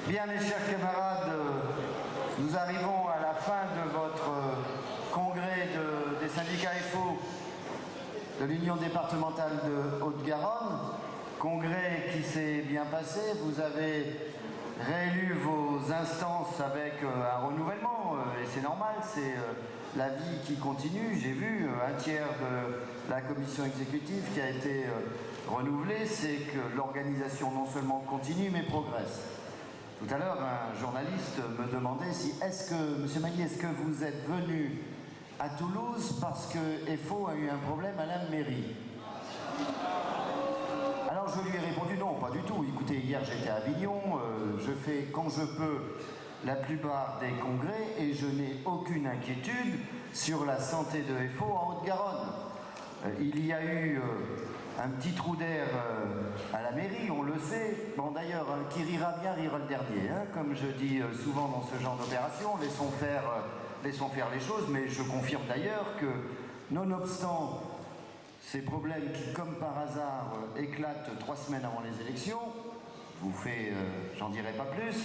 Bien, mes chers camarades, nous arrivons à la fin de votre congrès des syndicats FO de l'Union départementale de Haute-Garonne. Congrès qui s'est bien passé. Vous avez réélu vos instances avec un renouvellement, et c'est normal, c'est la vie qui continue. J'ai vu un tiers de la commission exécutive qui a été renouvelée. C'est que l'organisation non seulement continue, mais progresse. Tout à l'heure, un journaliste me demandait si, Monsieur Maillet, est-ce que vous êtes venu à Toulouse parce que FO a eu un problème à la mairie? Alors je lui ai répondu non, pas du tout. Écoutez, hier j'étais à Avignon, je fais quand je peux la plupart des congrès et je n'ai aucune inquiétude sur la santé de FO en Haute-Garonne. Il y a eu un petit trou d'air à la mairie, on le sait. Bon d'ailleurs, qui rira bien rira le dernier, hein, comme je dis souvent dans ce genre d'opération, laissons faire les choses, mais je confirme d'ailleurs que, nonobstant ces problèmes qui, comme par hasard, éclatent 3 semaines avant les élections, j'en dirai pas plus,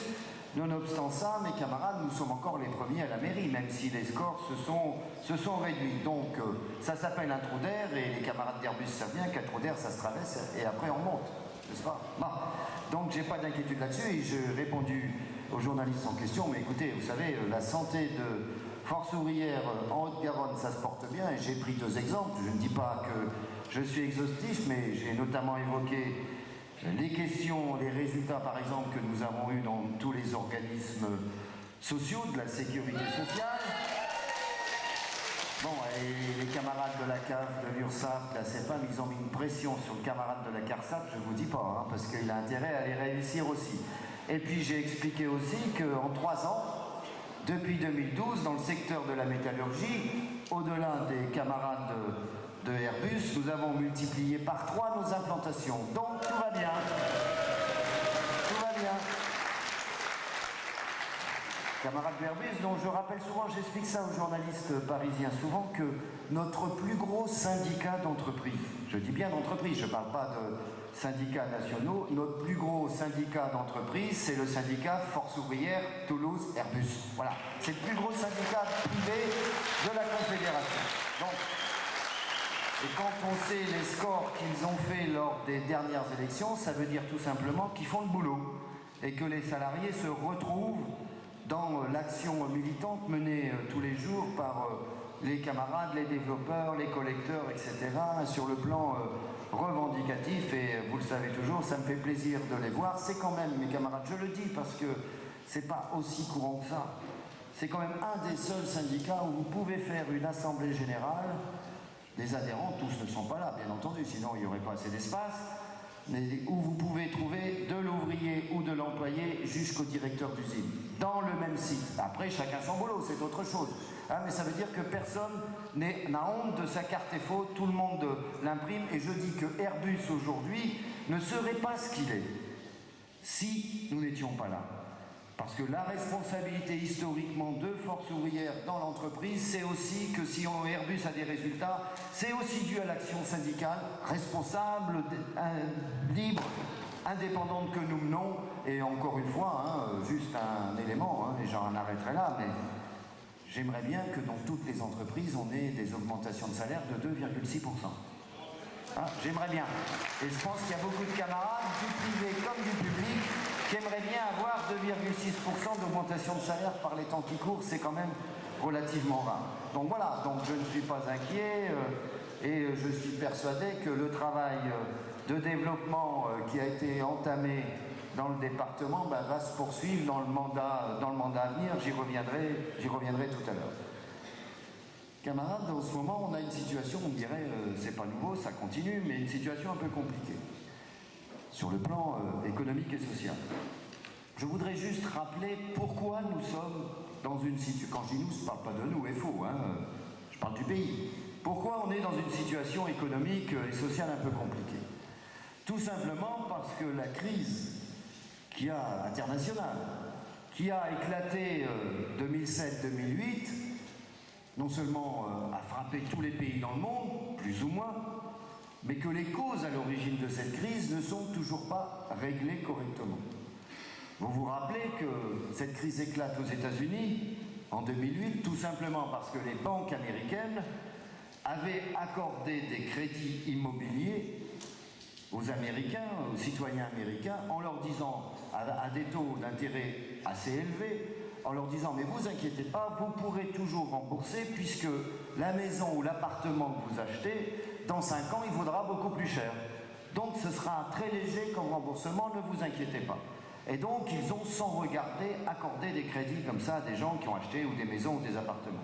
nonobstant ça, mes camarades, nous sommes encore les premiers à la mairie, même si les scores se sont réduits. Donc, ça s'appelle un trou d'air, et les camarades d'Airbus savent bien qu'un trou d'air, ça se traverse, et après on monte, n'est-ce pas? Bon. Donc, j'ai pas d'inquiétude là-dessus, et j'ai répondu aux journalistes en question, mais écoutez, vous savez, la santé de Force ouvrière en Haute-Garonne, ça se porte bien, et j'ai pris 2 exemples. Je ne dis pas que je suis exhaustif, mais j'ai notamment évoqué les questions, les résultats, par exemple, que nous avons eus dans tous les organismes sociaux de la sécurité sociale. Bon, et les camarades de la CAF, de l'URSSAF, de la CEPAM, ils ont mis une pression sur le camarade de la CARSAT, je ne vous dis pas, hein, parce qu'il a intérêt à les réussir aussi. Et puis j'ai expliqué aussi qu'en 3 ans, depuis 2012, dans le secteur de la métallurgie, au-delà des camarades de Airbus, nous avons multiplié par 3 nos implantations. Donc tout va bien. Tout va bien. Camarades de Airbus, dont je rappelle souvent, j'explique ça aux journalistes parisiens souvent, que notre plus gros syndicat d'entreprise, je dis bien d'entreprise, je ne parle pas de syndicats nationaux, notre plus gros syndicat d'entreprise, c'est le syndicat Force ouvrière Toulouse Airbus. Voilà, c'est le plus gros syndicat privé de la Confédération. Donc, et quand on sait les scores qu'ils ont fait lors des dernières élections, ça veut dire tout simplement qu'ils font le boulot et que les salariés se retrouvent dans l'action militante menée tous les jours par les camarades, les développeurs, les collecteurs, etc. sur le plan revendicatif, et vous le savez toujours, ça me fait plaisir de les voir. C'est quand même, mes camarades, je le dis parce que c'est pas aussi courant que ça, c'est quand même un des seuls syndicats où vous pouvez faire une assemblée générale. Les adhérents, tous ne sont pas là, bien entendu, sinon il n'y aurait pas assez d'espace, mais où vous pouvez trouver de l'ouvrier ou de l'employé jusqu'au directeur d'usine, dans le même site. Après, chacun son boulot, c'est autre chose. Hein, mais ça veut dire que personne n'a honte de sa carte FO, tout le monde l'imprime, et je dis que Airbus aujourd'hui ne serait pas ce qu'il est si nous n'étions pas là. Parce que la responsabilité historiquement de Force ouvrière dans l'entreprise, c'est aussi que si Airbus a des résultats, c'est aussi dû à l'action syndicale, responsable, libre, indépendante que nous menons. Et encore une fois, hein, juste un élément, hein, et j'en arrêterai là, mais j'aimerais bien que dans toutes les entreprises, on ait des augmentations de salaire de 2,6%. Hein, j'aimerais bien. Et je pense qu'il y a beaucoup de camarades, du privé comme du public, qui aimerait bien avoir 2,6% d'augmentation de salaire par les temps qui courent. C'est quand même relativement rare. Donc voilà, donc je ne suis pas inquiet et je suis persuadé que le travail de développement qui a été entamé dans le département va se poursuivre dans le mandat à venir. J'y reviendrai tout à l'heure. Camarades, en ce moment, on a une situation, on dirait, c'est pas nouveau, ça continue, mais une situation un peu compliquée sur le plan économique et social. Je voudrais juste rappeler pourquoi nous sommes dans une situation, quand je dis nous, je ne parle pas de nous, FO, hein, je parle du pays. Pourquoi on est dans une situation économique et sociale un peu compliquée? Tout simplement parce que la crise internationale, qui a éclaté 2007-2008, non seulement a frappé tous les pays dans le monde, plus ou moins, mais que les causes à l'origine de cette crise ne sont toujours pas réglées correctement. Vous vous rappelez que cette crise éclate aux États-Unis en 2008, tout simplement parce que les banques américaines avaient accordé des crédits immobiliers aux Américains, aux citoyens américains, en leur disant, à des taux d'intérêt assez élevés, en leur disant « mais vous inquiétez pas, vous pourrez toujours rembourser puisque la maison ou l'appartement que vous achetez, dans 5 ans, il vaudra beaucoup plus cher. Donc ce sera très léger comme remboursement, ne vous inquiétez pas. » Et donc ils ont, sans regarder, accordé des crédits comme ça à des gens qui ont acheté ou des maisons ou des appartements.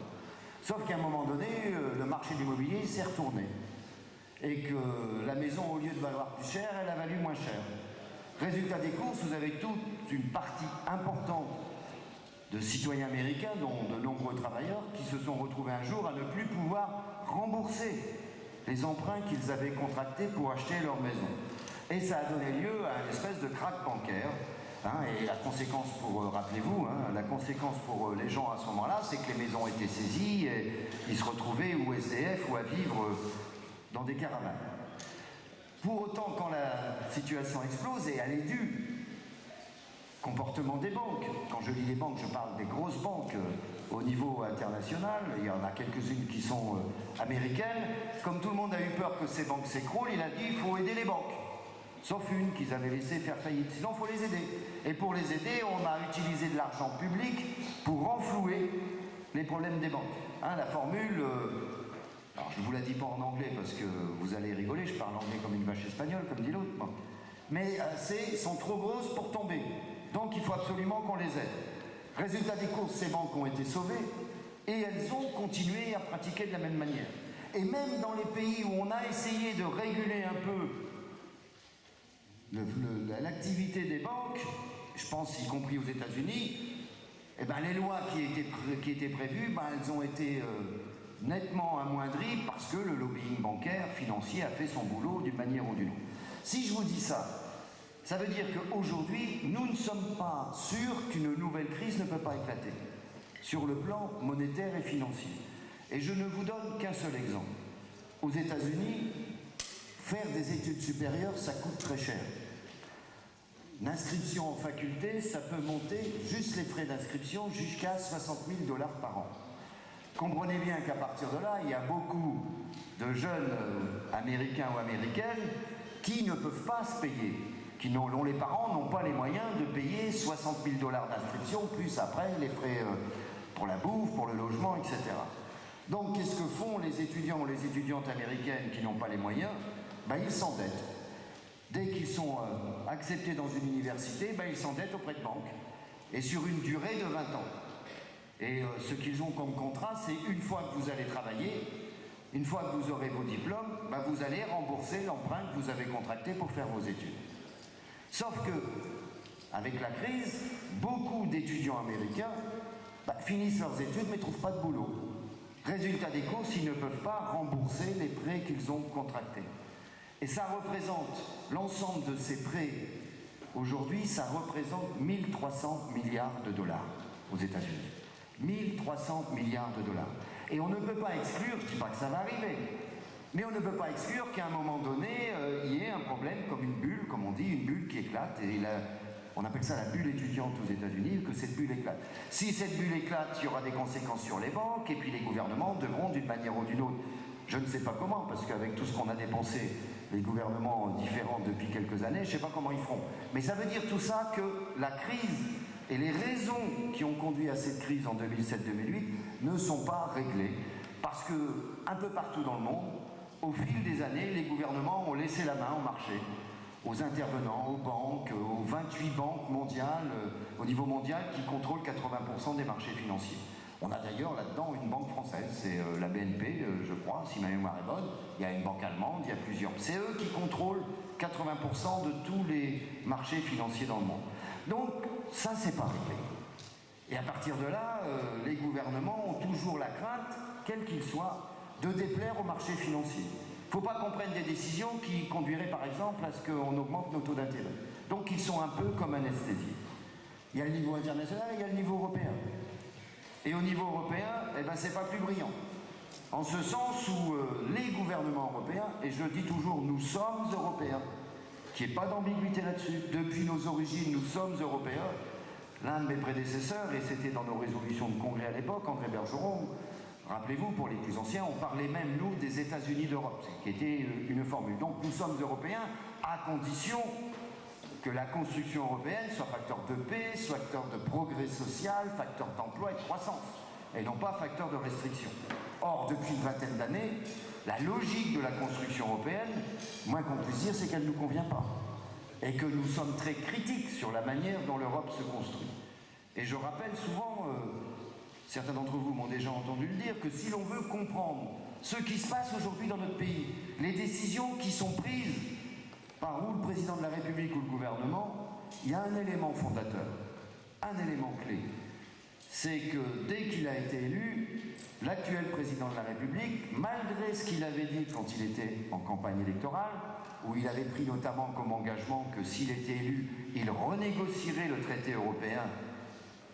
Sauf qu'à un moment donné, le marché de l'immobilier s'est retourné. Et que la maison, au lieu de valoir plus cher, elle a valu moins cher. Résultat des courses, vous avez toute une partie importante de citoyens américains, dont de nombreux travailleurs, qui se sont retrouvés un jour à ne plus pouvoir rembourser les emprunts qu'ils avaient contractés pour acheter leur maison. Et ça a donné lieu à une espèce de krach bancaire. Et la conséquence pour, rappelez-vous, la conséquence pour les gens à ce moment-là, c'est que les maisons étaient saisies et ils se retrouvaient ou SDF ou à vivre dans des caravanes. Pour autant, quand la situation explose, et elle est due comportement des banques. Quand je dis les banques, je parle des grosses banques au niveau international. Il y en a quelques-unes qui sont américaines. Comme tout le monde a eu peur que ces banques s'écroulent, il a dit il faut aider les banques. Sauf une qu'ils avaient laissé faire faillite. Sinon, il faut les aider. Et pour les aider, on a utilisé de l'argent public pour renflouer les problèmes des banques. La formule... alors, je ne vous la dis pas en anglais parce que vous allez rigoler, je parle anglais comme une vache espagnole, comme dit l'autre. Bon. Mais sont trop grosses pour tomber. Donc il faut absolument qu'on les aide. Résultat des courses, ces banques ont été sauvées et elles ont continué à pratiquer de la même manière. Et même dans les pays où on a essayé de réguler un peu l'activité des banques, je pense y compris aux États-Unis, les lois qui étaient prévues, elles ont été nettement amoindries parce que le lobbying bancaire, financier a fait son boulot d'une manière ou d'une autre. Si je vous dis ça, ça veut dire qu'aujourd'hui, nous ne sommes pas sûrs qu'une nouvelle crise ne peut pas éclater sur le plan monétaire et financier. Et je ne vous donne qu'un seul exemple. Aux États-Unis, faire des études supérieures, ça coûte très cher. L'inscription en faculté, ça peut monter, juste les frais d'inscription, jusqu'à 60 000 $ par an. Comprenez bien qu'à partir de là, il y a beaucoup de jeunes américains ou américaines qui ne peuvent pas se payer, dont les parents n'ont pas les moyens de payer 60 000 $ d'inscription, plus après les frais pour la bouffe, pour le logement, etc. Donc qu'est-ce que font les étudiants ou les étudiantes américaines qui n'ont pas les moyens? Ils s'endettent. Dès qu'ils sont acceptés dans une université, ils s'endettent auprès de banques, et sur une durée de 20 ans. Et ce qu'ils ont comme contrat, c'est une fois que vous allez travailler, une fois que vous aurez vos diplômes, vous allez rembourser l'emprunt que vous avez contracté pour faire vos études. Sauf que, avec la crise, beaucoup d'étudiants américains finissent leurs études mais ne trouvent pas de boulot. Résultat des courses, ils ne peuvent pas rembourser les prêts qu'ils ont contractés. Et ça représente, l'ensemble de ces prêts, aujourd'hui, ça représente 1 300 milliards $ aux États-Unis. 1 300 milliards $. Et on ne peut pas exclure, je ne dis pas que ça va arriver, mais on ne peut pas exclure qu'à un moment donné, il y ait un problème comme une bulle, comme on dit, une bulle qui éclate, et on appelle ça la bulle étudiante aux États-Unis, que cette bulle éclate. Si cette bulle éclate, il y aura des conséquences sur les banques, et puis les gouvernements devront, d'une manière ou d'une autre, je ne sais pas comment, parce qu'avec tout ce qu'on a dépensé, les gouvernements différents depuis quelques années, je ne sais pas comment ils feront. Mais ça veut dire tout ça que la crise et les raisons qui ont conduit à cette crise en 2007-2008 ne sont pas réglées, parce que un peu partout dans le monde, au fil des années, les gouvernements ont laissé la main au marché, aux intervenants, aux banques, aux 28 banques mondiales, au niveau mondial, qui contrôlent 80% des marchés financiers. On a d'ailleurs là-dedans une banque française, c'est la BNP, je crois, si ma mémoire est bonne. Il y a une banque allemande, il y a plusieurs. C'est eux qui contrôlent 80% de tous les marchés financiers dans le monde. Donc, ça, c'est pas réglé. Et à partir de là, les gouvernements ont toujours la crainte, quel qu'il soit, de déplaire au marché financier. Il ne faut pas qu'on prenne des décisions qui conduiraient, par exemple, à ce qu'on augmente nos taux d'intérêt. Donc, ils sont un peu comme anesthésiés. Il y a le niveau international et il y a le niveau européen. Et au niveau européen, c'est pas plus brillant. En ce sens où les gouvernements gouvernement européen, et je dis toujours nous sommes européens, qu'il n'y ait pas d'ambiguïté là-dessus. Depuis nos origines, nous sommes européens. L'un de mes prédécesseurs, et c'était dans nos résolutions de congrès à l'époque, André Bergeron, rappelez-vous, pour les plus anciens, on parlait même, nous, des États-Unis d'Europe, ce qui était une formule. Donc nous sommes européens à condition que la construction européenne soit facteur de paix, soit facteur de progrès social, facteur d'emploi et de croissance, et non pas facteur de restriction. Or, depuis une vingtaine d'années, la logique de la construction européenne, moins qu'on puisse dire, c'est qu'elle ne nous convient pas. Et que nous sommes très critiques sur la manière dont l'Europe se construit. Et je rappelle souvent, certains d'entre vous m'ont déjà entendu le dire, que si l'on veut comprendre ce qui se passe aujourd'hui dans notre pays, les décisions qui sont prises par ou le président de la République ou le gouvernement, il y a un élément fondateur, un élément clé. C'est que dès qu'il a été élu, l'actuel président de la République, malgré ce qu'il avait dit quand il était en campagne électorale, où il avait pris notamment comme engagement que s'il était élu, il renégocierait le traité européen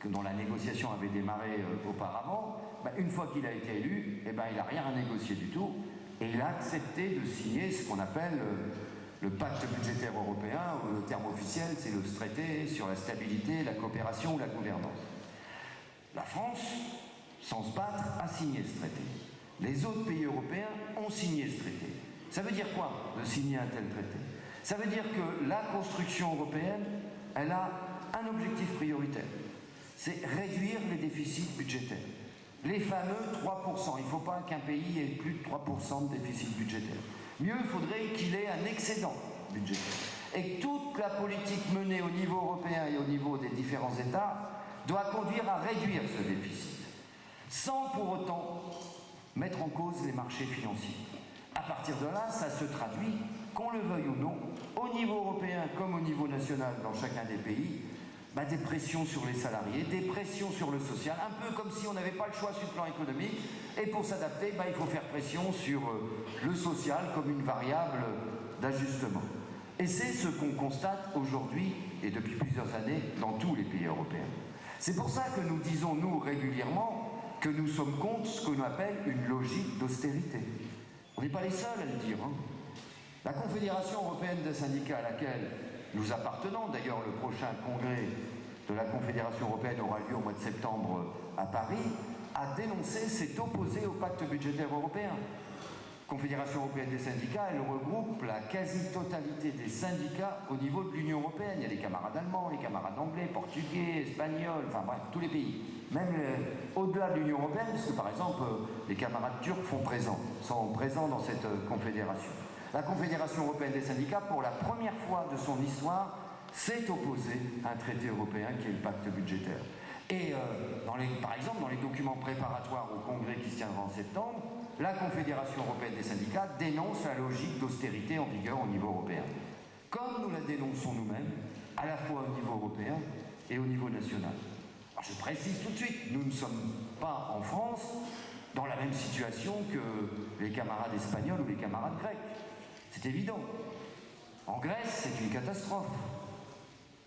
dont la négociation avait démarré auparavant, une fois qu'il a été élu, il n'a rien à négocier du tout, et il a accepté de signer ce qu'on appelle le pacte budgétaire européen, où le terme officiel c'est le traité sur la stabilité, la coopération ou la gouvernance. La France, sans se battre, a signé ce traité. Les autres pays européens ont signé ce traité. Ça veut dire quoi, de signer un tel traité? Ça veut dire que la construction européenne, elle a un objectif prioritaire. C'est réduire les déficits budgétaires. Les fameux 3%. Il ne faut pas qu'un pays ait plus de 3% de déficit budgétaire. Mieux, il faudrait qu'il ait un excédent budgétaire. Et toute la politique menée au niveau européen et au niveau des différents États doit conduire à réduire ce déficit, sans pour autant mettre en cause les marchés financiers. À partir de là, ça se traduit, qu'on le veuille ou non, au niveau européen comme au niveau national dans chacun des pays, des pressions sur les salariés, des pressions sur le social, un peu comme si on n'avait pas le choix sur le plan économique, et pour s'adapter, il faut faire pression sur le social comme une variable d'ajustement. Et c'est ce qu'on constate aujourd'hui, et depuis plusieurs années, dans tous les pays européens. C'est pour ça que nous disons, nous, régulièrement, que nous sommes contre ce qu'on appelle une logique d'austérité. On n'est pas les seuls à le dire. La Confédération européenne des syndicats, à laquelle nous appartenons, d'ailleurs le prochain congrès de la Confédération européenne aura lieu au mois de septembre à Paris, a dénoncé, s'est opposé au pacte budgétaire européen. Confédération européenne des syndicats, elle regroupe la quasi-totalité des syndicats au niveau de l'Union européenne. Il y a les camarades allemands, les camarades anglais, portugais, espagnols, enfin bref, tous les pays. Même au-delà de l'Union européenne, parce que par exemple, les camarades turcs sont présents dans cette confédération. La Confédération européenne des syndicats, pour la première fois de son histoire, s'est opposée à un traité européen qui est le pacte budgétaire. Et par exemple, dans les documents préparatoires au congrès qui se tiendra en septembre, la Confédération européenne des syndicats dénonce la logique d'austérité en vigueur au niveau européen. Comme nous la dénonçons nous-mêmes, à la fois au niveau européen et au niveau national. Alors je précise tout de suite, nous ne sommes pas en France dans la même situation que les camarades espagnols ou les camarades grecs. C'est évident. En Grèce, c'est une catastrophe.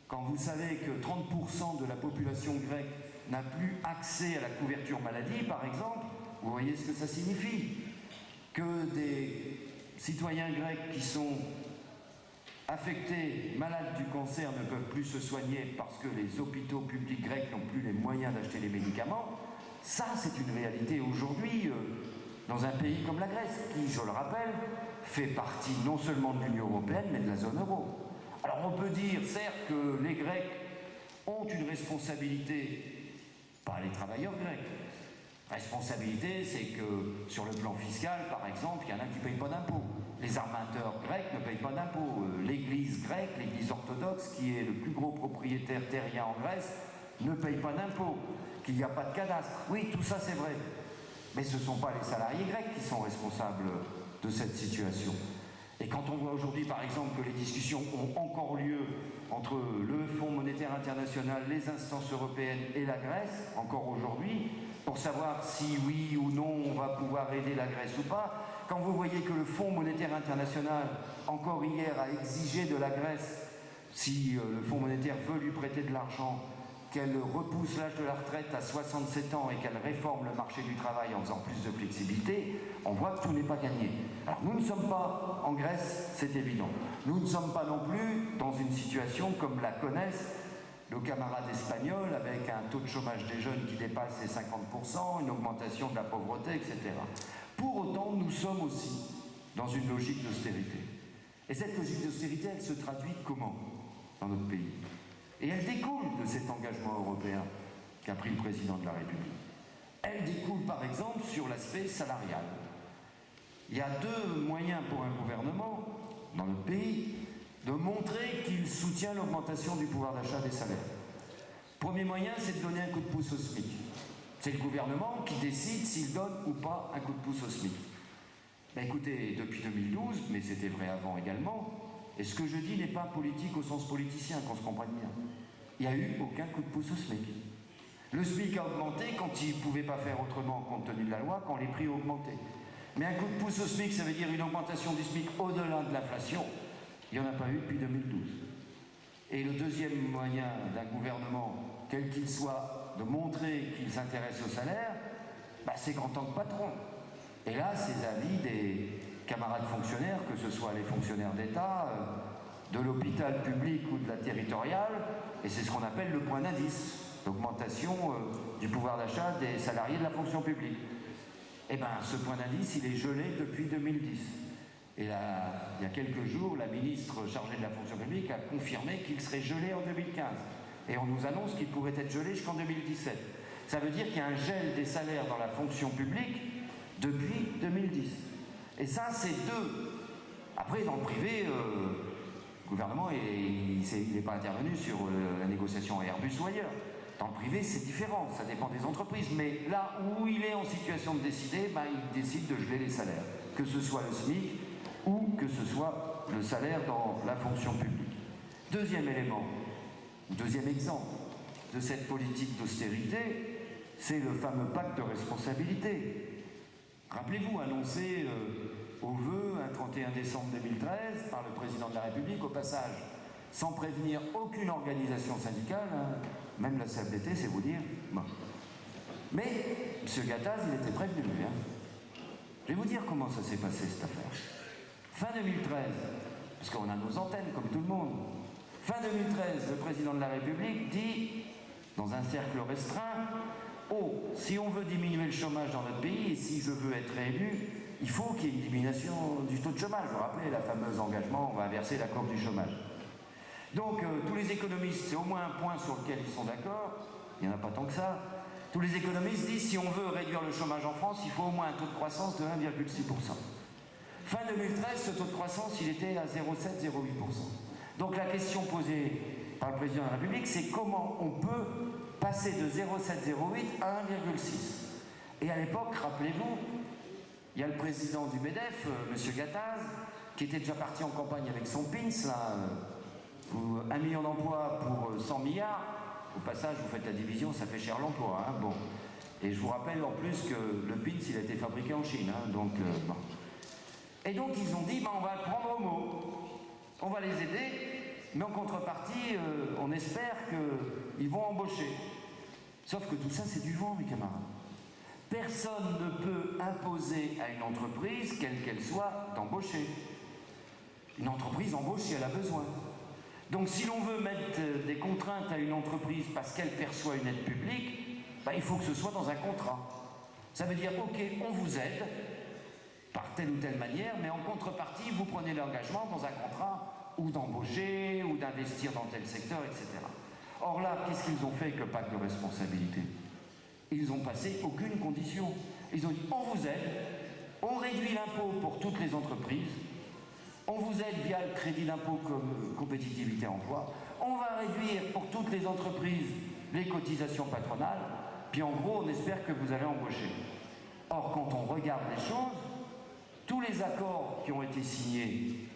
Quand vous savez que 30% de la population grecque n'a plus accès à la couverture maladie, par exemple, vous voyez ce que ça signifie. Que des citoyens grecs qui sont affectés, malades du cancer, ne peuvent plus se soigner parce que les hôpitaux publics grecs n'ont plus les moyens d'acheter les médicaments, ça c'est une réalité aujourd'hui dans un pays comme la Grèce, qui, je le rappelle, fait partie non seulement de l'Union européenne, mais de la zone euro. Alors on peut dire, certes, que les Grecs ont une responsabilité, pas les travailleurs grecs. Responsabilité, c'est que sur le plan fiscal, par exemple, il y en a qui ne payent pas d'impôts. Les armateurs grecs ne payent pas d'impôts. L'Église grecque, l'Église orthodoxe, qui est le plus gros propriétaire terrien en Grèce, ne paye pas d'impôts. Qu'il n'y a pas de cadastre. Oui, tout ça c'est vrai. Mais ce ne sont pas les salariés grecs qui sont responsables de cette situation. Et quand on voit aujourd'hui, par exemple, que les discussions ont encore lieu entre le Fonds monétaire international, les instances européennes et la Grèce, encore aujourd'hui, pour savoir si oui ou non on va pouvoir aider la Grèce ou pas, quand vous voyez que le Fonds monétaire international, encore hier, a exigé de la Grèce, si le Fonds monétaire veut lui prêter de l'argent, qu'elle repousse l'âge de la retraite à 67 ans et qu'elle réforme le marché du travail en faisant plus de flexibilité, on voit que tout n'est pas gagné. Alors nous ne sommes pas en Grèce, c'est évident. Nous ne sommes pas non plus dans une situation comme la connaissent nos camarades espagnols, avec un taux de chômage des jeunes qui dépasse les 50%, une augmentation de la pauvreté, etc. Pour autant, nous sommes aussi dans une logique d'austérité. Et cette logique d'austérité, elle se traduit comment dans notre pays? Et elle découle de cet engagement européen qu'a pris le président de la République. Elle découle par exemple sur l'aspect salarial. Il y a deux moyens pour un gouvernement dans notre pays de montrer qu'il soutient l'augmentation du pouvoir d'achat des salaires. Premier moyen, c'est de donner un coup de pouce au SMIC. C'est le gouvernement qui décide s'il donne ou pas un coup de pouce au SMIC. Ben écoutez, depuis 2012, mais c'était vrai avant également, et ce que je dis n'est pas politique au sens politicien, qu'on se comprenne bien. Il n'y a eu aucun coup de pouce au SMIC. Le SMIC a augmenté quand il ne pouvait pas faire autrement compte tenu de la loi, quand les prix ont augmenté. Mais un coup de pouce au SMIC, ça veut dire une augmentation du SMIC au-delà de l'inflation. Il n'y en a pas eu depuis 2012. Et le deuxième moyen d'un gouvernement, quel qu'il soit, de montrer qu'il s'intéresse au salaire, bah, c'est qu'en tant que patron. Et là, c'est l'avis des camarades fonctionnaires, que ce soit les fonctionnaires d'État, de l'hôpital public ou de la territoriale, et c'est ce qu'on appelle le point d'indice, l'augmentation du pouvoir d'achat des salariés de la fonction publique. Eh bien, ce point d'indice, il est gelé depuis 2010. Et là, il y a quelques jours, la ministre chargée de la fonction publique a confirmé qu'il serait gelé en 2015. Et on nous annonce qu'il pourrait être gelé jusqu'en 2017. Ça veut dire qu'il y a un gel des salaires dans la fonction publique depuis 2010. Et ça, c'est deux. Après, dans le privé, le gouvernement, il n'est pas intervenu sur la négociation Airbus ou ailleurs. Dans le privé, c'est différent, ça dépend des entreprises. Mais là où il est en situation de décider, ben, il décide de geler les salaires. Que ce soit le SMIC ou que ce soit le salaire dans la fonction publique. Deuxième élément, deuxième exemple de cette politique d'austérité, c'est le fameux pacte de responsabilité. Rappelez-vous, annoncé au vœu un 31 décembre 2013 par le président de la République, au passage, sans prévenir aucune organisation syndicale, hein, même la CFDT, c'est vous dire. Bon. Mais M. Gattaz, il était prévenu. Hein. Je vais vous dire comment ça s'est passé, cette affaire. Fin 2013, parce qu'on a nos antennes, comme tout le monde, fin 2013, le président de la République dit, dans un cercle restreint, « Oh, si on veut diminuer le chômage dans notre pays, et si je veux être réélu, il faut qu'il y ait une diminution du taux de chômage. » Vous vous rappelez, la fameuse engagement, on va inverser la courbe du chômage. Donc, tous les économistes, c'est au moins un point sur lequel ils sont d'accord, il n'y en a pas tant que ça, tous les économistes disent, si on veut réduire le chômage en France, il faut au moins un taux de croissance de 1,6%. Fin 2013, ce taux de croissance, il était à 0,7-0,8%. Donc la question posée par le président de la République, c'est comment on peut passer de 0,7-0,8 à 1,6. Et à l'époque, rappelez-vous, il y a le président du MEDEF, M. Gattaz, qui était déjà parti en campagne avec son PINS, là, 1 million d'emplois pour 100 milliards. Au passage, vous faites la division, ça fait cher l'emploi. Hein, bon. Et je vous rappelle en plus que le PINS, il a été fabriqué en Chine. Hein, donc, bon. Et donc ils ont dit, ben, on va le prendre au mot, on va les aider, mais en contrepartie, on espère qu'ils vont embaucher. Sauf que tout ça, c'est du vent, mes camarades. Personne ne peut imposer à une entreprise, quelle qu'elle soit, d'embaucher. Une entreprise embauche si elle a besoin. Donc si l'on veut mettre des contraintes à une entreprise parce qu'elle perçoit une aide publique, ben, il faut que ce soit dans un contrat. Ça veut dire, ok, on vous aide, par telle ou telle manière, mais en contrepartie, vous prenez l'engagement dans un contrat ou d'embaucher, ou d'investir dans tel secteur, etc. Or là, qu'est-ce qu'ils ont fait avec le pacte de responsabilité? Ils n'ont passé aucune condition. Ils ont dit, on vous aide, on réduit l'impôt pour toutes les entreprises, on vous aide via le crédit d'impôt comme compétitivité emploi, on va réduire pour toutes les entreprises les cotisations patronales, puis en gros, on espère que vous allez embaucher. Or, quand on regarde les choses, tous les accords qui ont été signés,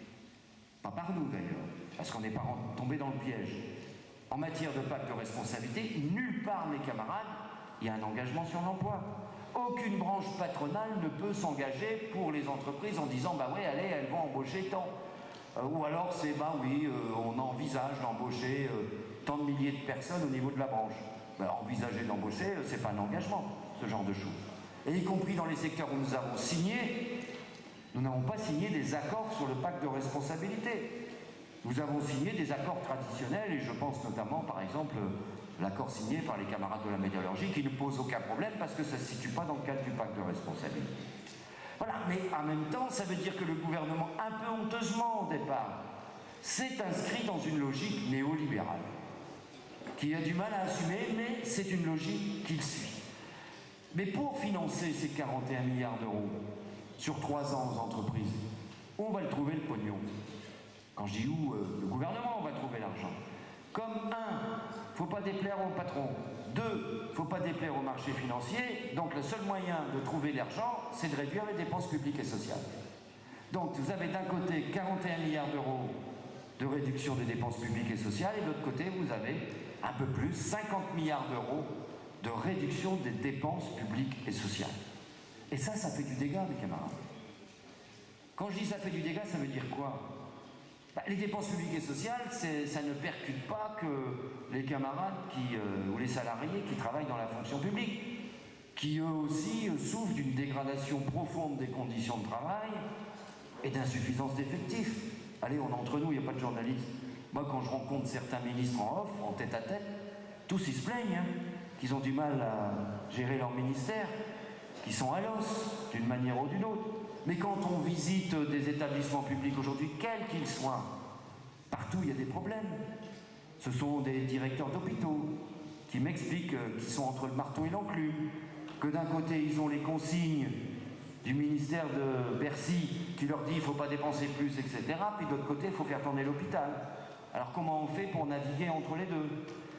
pas par nous d'ailleurs, parce qu'on n'est pas tombé dans le piège, en matière de pacte de responsabilité, nulle part, mes camarades, il y a un engagement sur l'emploi. Aucune branche patronale ne peut s'engager pour les entreprises en disant, bah ouais, allez, elles vont embaucher tant. Ou alors c'est, bah oui, on envisage d'embaucher tant de milliers de personnes au niveau de la branche. Ben, envisager d'embaucher, c'est pas un engagement, ce genre de choses. Et y compris dans les secteurs où nous avons signé, nous n'avons pas signé des accords sur le pacte de responsabilité. Nous avons signé des accords traditionnels, et je pense notamment, par exemple, l'accord signé par les camarades de la métallurgie, qui ne pose aucun problème parce que ça ne se situe pas dans le cadre du pacte de responsabilité. Voilà, mais en même temps, ça veut dire que le gouvernement, un peu honteusement au départ, s'est inscrit dans une logique néolibérale, qui a du mal à assumer, mais c'est une logique qu'il suit. Mais pour financer ces 41 milliards d'euros sur 3 ans aux entreprises, où on va le trouver le pognon? Quand je dis où, le gouvernement va trouver l'argent. Comme 1, faut pas déplaire au patron. 2, faut pas déplaire au marché financier. Donc le seul moyen de trouver l'argent, c'est de réduire les dépenses publiques et sociales. Donc vous avez d'un côté 41 milliards d'euros de réduction des dépenses publiques et sociales, et de l'autre côté vous avez un peu plus, 50 milliards d'euros de réduction des dépenses publiques et sociales. Et ça fait du dégât, mes camarades. Quand je dis ça fait du dégât, ça veut dire quoi? Les dépenses publiques et sociales, ça ne percute pas que les camarades ou les salariés qui travaillent dans la fonction publique, qui eux aussi souffrent d'une dégradation profonde des conditions de travail et d'insuffisance d'effectifs. Allez, on est entre nous, il n'y a pas de journalistes. Moi, quand je rencontre certains ministres en off, en tête-à-tête, tous ils se plaignent, qu'ils ont du mal à gérer leur ministère, qu'ils sont à l'os, d'une manière ou d'une autre. Mais quand on visite des établissements publics aujourd'hui, quels qu'ils soient, partout il y a des problèmes. Ce sont des directeurs d'hôpitaux qui m'expliquent qu'ils sont entre le marteau et l'enclume, que d'un côté ils ont les consignes du ministère de Bercy qui leur dit il ne faut pas dépenser plus, etc. Puis de l'autre côté il faut faire tourner l'hôpital. Alors comment on fait pour naviguer entre les deux?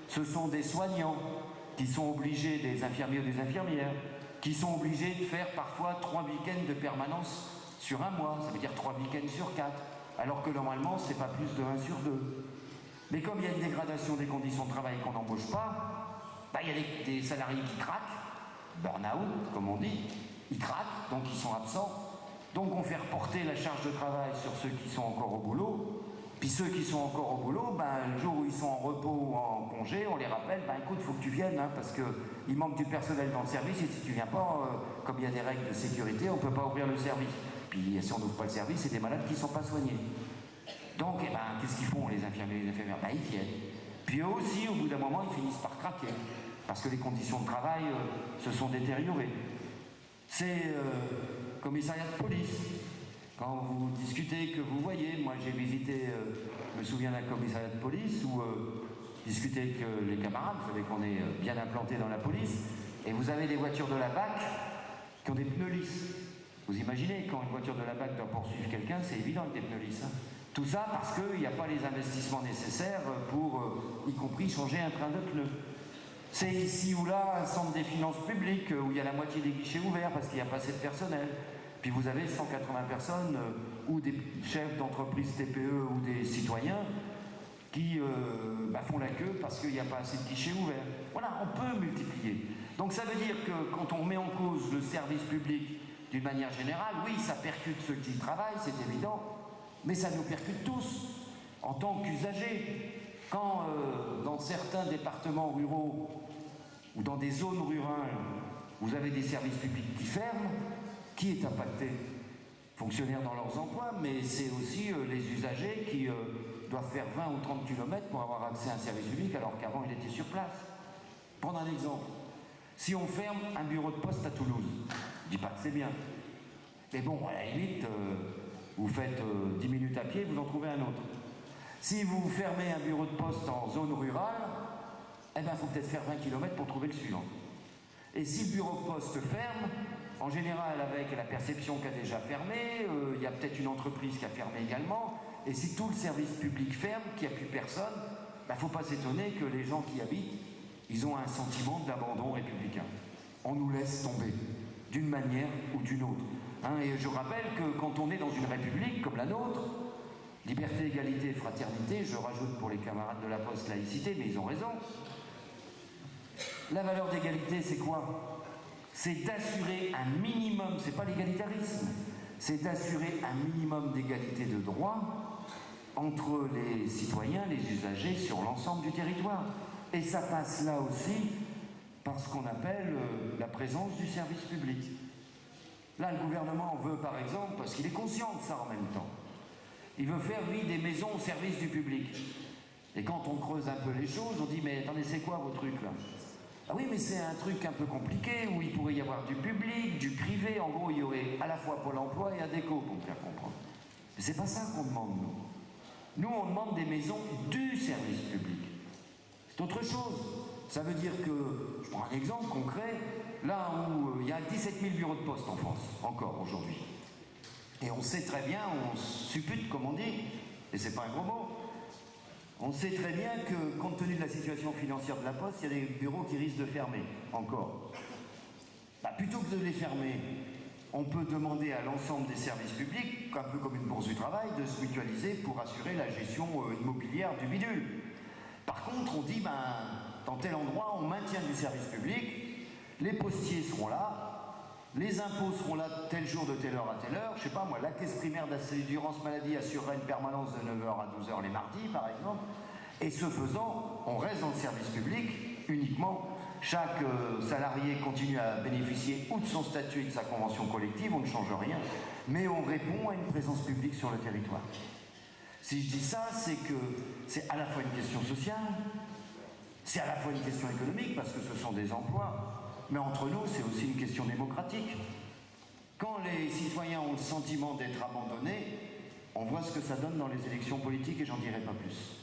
Ce sont des soignants qui sont obligés, des infirmiers ou des infirmières, qui sont obligés de faire parfois 3 week-ends de permanence sur un mois, ça veut dire 3 week-ends sur 4, alors que normalement c'est pas plus de 1 sur 2. Mais comme il y a une dégradation des conditions de travail qu'on n'embauche pas, il y a des salariés qui craquent, burn-out comme on dit, ils craquent, donc ils sont absents, donc on fait reporter la charge de travail sur ceux qui sont encore au boulot, puis ceux qui sont encore au boulot, le jour où ils sont en repos ou en congé, on les rappelle, écoute, il faut que tu viennes, parce qu'il manque du personnel dans le service, et si tu viens pas, comme il y a des règles de sécurité, on ne peut pas ouvrir le service. Puis si on n'ouvre pas le service, c'est des malades qui ne sont pas soignés. Donc, qu'est-ce qu'ils font, les infirmiers et les infirmières? Ils viennent. Puis eux aussi, au bout d'un moment, ils finissent par craquer, parce que les conditions de travail se sont détériorées. C'est commissariat de police. Quand vous discutez, que vous voyez, moi j'ai visité, je me souviens d'un commissariat de police où discuter avec les camarades, vous savez qu'on est bien implanté dans la police, et vous avez des voitures de la BAC qui ont des pneus lisses. Vous imaginez, quand une voiture de la BAC doit poursuivre quelqu'un, c'est évident avec des pneus lisses. Tout ça parce qu'il n'y a pas les investissements nécessaires pour, y compris, changer un train de pneus. C'est ici ou là un centre des finances publiques où il y a la moitié des guichets ouverts parce qu'il n'y a pas assez de personnel. Puis vous avez 180 personnes ou des chefs d'entreprise TPE ou des citoyens qui font la queue parce qu'il n'y a pas assez de guichets ouverts. Voilà, on peut multiplier. Donc ça veut dire que quand on met en cause le service public d'une manière générale, oui, ça percute ceux qui y travaillent, c'est évident, mais ça nous percute tous en tant qu'usagers. Quand dans certains départements ruraux ou dans des zones rurales, vous avez des services publics qui ferment, qui est impacté? Fonctionnaires dans leurs emplois, mais c'est aussi les usagers qui doivent faire 20 ou 30 km pour avoir accès à un service public alors qu'avant il était sur place. Prendre un exemple. Si on ferme un bureau de poste à Toulouse, je ne dis pas que c'est bien, mais bon, à la limite, vous faites 10 minutes à pied, vous en trouvez un autre. Si vous fermez un bureau de poste en zone rurale, il faut peut-être faire 20 km pour trouver le suivant. Et si le bureau de poste ferme, en général avec la perception qu'a déjà fermé, il y a peut-être une entreprise qui a fermé également, et si tout le service public ferme, qu'il n'y a plus personne, il ne faut pas s'étonner que les gens qui y habitent, ils ont un sentiment d'abandon républicain. On nous laisse tomber, d'une manière ou d'une autre. Et je rappelle que quand on est dans une république comme la nôtre, liberté, égalité, fraternité, je rajoute pour les camarades de la Poste laïcité, mais ils ont raison. La valeur d'égalité, c'est quoi? C'est d'assurer un minimum, c'est pas l'égalitarisme, c'est d'assurer un minimum d'égalité de droits entre les citoyens, les usagers, sur l'ensemble du territoire. Et ça passe là aussi par ce qu'on appelle la présence du service public. Là, le gouvernement veut, par exemple, parce qu'il est conscient de ça en même temps, il veut faire, lui, des maisons au service du public. Et quand on creuse un peu les choses, on dit, mais attendez, c'est quoi vos trucs, là? Ah oui, mais c'est un truc un peu compliqué, où il pourrait y avoir du public, du privé. En gros, il y aurait à la fois Pôle emploi et ADECO, pour me faire comprendre. Mais c'est pas ça qu'on demande, nous. Nous, on demande des maisons du service public. C'est autre chose. Ça veut dire que, je prends un exemple concret, là où il y a 17 000 bureaux de poste en France, encore aujourd'hui. Et on sait très bien, on suppute, comme on dit, et c'est pas un gros mot, on sait très bien que, compte tenu de la situation financière de la Poste, il y a des bureaux qui risquent de fermer, encore. Bah, plutôt que de les fermer, on peut demander à l'ensemble des services publics, un peu comme une bourse du travail, de se mutualiser pour assurer la gestion immobilière du bidule. Par contre, on dit, ben, dans tel endroit, on maintient du service public, les postiers seront là, les impôts seront là tel jour de telle heure à telle heure, je sais pas moi, la caisse primaire d'assurance maladie assurera une permanence de 9h à 12h les mardis, par exemple, et ce faisant, on reste dans le service public uniquement. Chaque salarié continue à bénéficier ou de son statut et de sa convention collective, on ne change rien, mais on répond à une présence publique sur le territoire. Si je dis ça, c'est que c'est à la fois une question sociale, c'est à la fois une question économique, parce que ce sont des emplois, mais entre nous, c'est aussi une question démocratique. Quand les citoyens ont le sentiment d'être abandonnés, on voit ce que ça donne dans les élections politiques, et j'en dirai pas plus.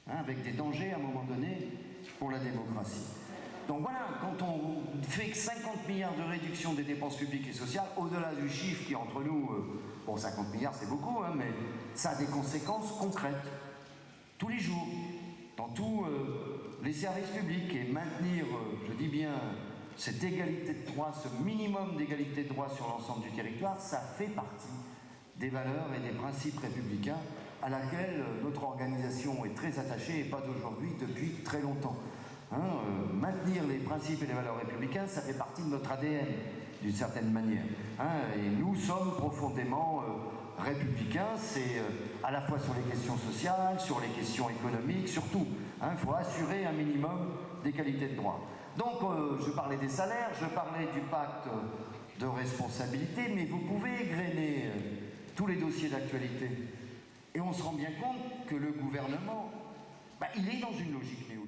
Hein, avec des dangers, à un moment donné, pour la démocratie. Donc voilà, quand on fait que 50 milliards de réduction des dépenses publiques et sociales, au-delà du chiffre qui, entre nous, bon, 50 milliards c'est beaucoup, hein, mais ça a des conséquences concrètes, tous les jours, dans tous les services publics, et maintenir, je dis bien, cette égalité de droit, ce minimum d'égalité de droit sur l'ensemble du territoire, ça fait partie des valeurs et des principes républicains à laquelle notre organisation est très attachée, et pas d'aujourd'hui, depuis très longtemps. Hein, maintenir les principes et les valeurs républicains, ça fait partie de notre ADN, d'une certaine manière. Hein, et nous sommes profondément républicains, c'est à la fois sur les questions sociales, sur les questions économiques, surtout. Il faut assurer un minimum d'égalité de droit. Donc, je parlais des salaires, je parlais du pacte de responsabilité, mais vous pouvez égrener tous les dossiers d'actualité. Et on se rend bien compte que le gouvernement, il est dans une logique néolibérale.